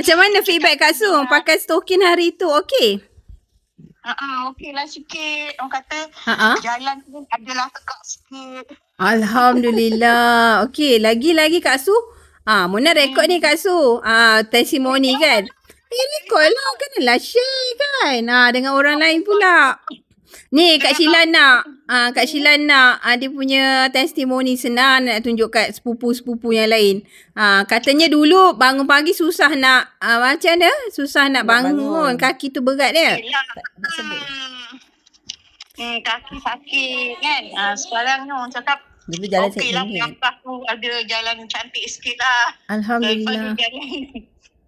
Macam mana feedback Kak Su pakai stokin hari tu? Okey? Okey lah sikit. Orang kata jalan tu adalah tegak sikit. Alhamdulillah. Okey, lagi-lagi Kak Su. Mona rekod ni Kak Su. Testimoni kan. Rekod lah. Kenalah share kan. Dengan orang lain pula. Ni Kak Sheila nak. Kak Sheila nak dia punya testimoni senang nak tunjuk kat sepupu-sepupu yang lain. Katanya dulu bangun pagi susah nak macam mana? Susah nak bangun. Kaki tu berat dia. Kaki sakit kan. Sekarang ni orang cakap okey lah langkah tu ada jalan cantik sikit lah. Alhamdulillah.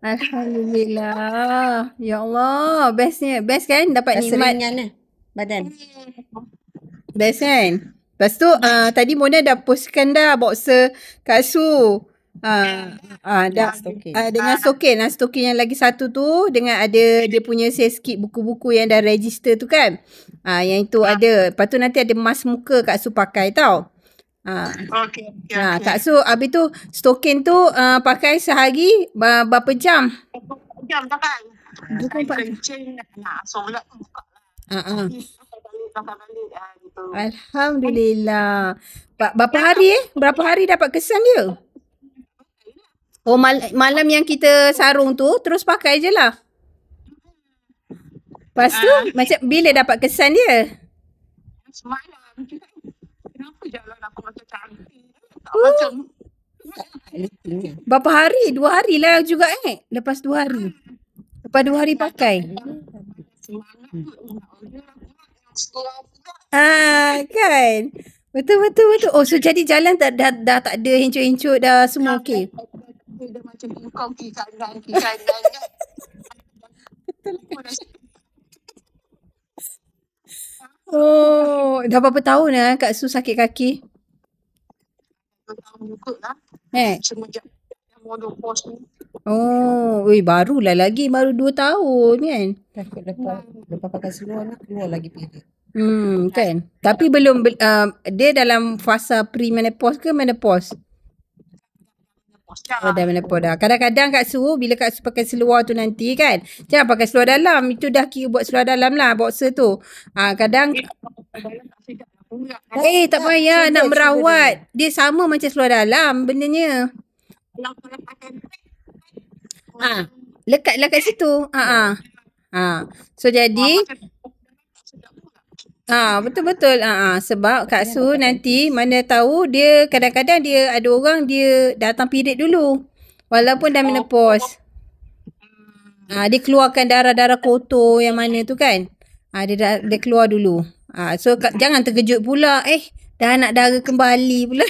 Alhamdulillah. Ya Allah. Bestnya. Best kan dapat nikmat. Badan. Best kan? Lepas tu tadi Mona dah postkan dah boxer Kak Su. Dengan stokin. Stokin yang lagi satu tu dengan ada dia punya sales kit buku-buku yang dah register tu kan. Yang itu ada. Lepas tu nanti ada mask muka Kak Su pakai tau. Okay. Kak Su habis tu stokin tu pakai sehari berapa jam? Jam pakai. 24 jam nak solat tu buka. Alhamdulillah. Berapa hari Berapa hari dapat kesan dia? Oh malam yang kita sarung tu terus pakai je lah. Lepas tu macam bila dapat kesan dia? Semalam. Kenapa jalan aku macam cantik? Macam berapa hari? 2 hari lah juga lepas 2 hari. Lepas 2 hari pakai. Kan. Betul. Oh so jadi jalan dah tak ada hincut-hincut dah semua okey. Dia macam kau kiri kanan. Oh, dah berapa tahun Kak Su sakit kaki? 2 tahun juga lah. Semenjak modul pos ni. Oh, barulah lagi. Baru 2 tahun kan? Lepas pakai seluar nak keluar lagi period. Kan? Tapi belum, dia dalam fasa pre-menopause ke menopause? Dah menopause dah. Kadang-kadang Kak Su, bila Kak Su pakai seluar tu nanti kan, jangan pakai seluar dalam. Itu dah kira buat seluar dalam lah, boxer tu. Kadang, tak payah nak merawat. Dia sama macam seluar dalam bendanya. Lekatlah kat situ. So jadi betul-betul. Sebab Kak Su nanti mana tahu dia kadang-kadang dia ada orang dia datang period dulu. Walaupun dah menopause. Dia keluarkan darah-darah kotor yang mana tu kan. Dia keluar dulu. So jangan terkejut pula. Dah nak darah kembali pula.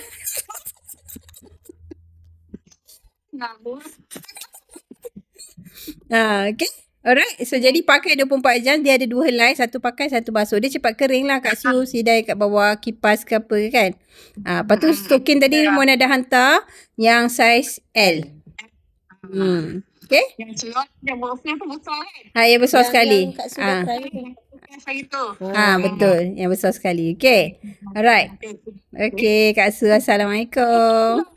Okay. Alright. So jadi pakai 24 jam. Dia ada 2 helai. Satu pakai, satu basuh. Dia cepat kering lah Kak Su. Sidai kat bawah kipas ke apa kan. Lepas tu stokin tadi Mona dah hantar. Yang saiz L. Okay. Yang celot yang besar tu besar kan? Yang besar sekali. Kak Su dah try tu. Betul. Yang besar sekali. Okay. Alright. Okay Kak Su. Assalamualaikum.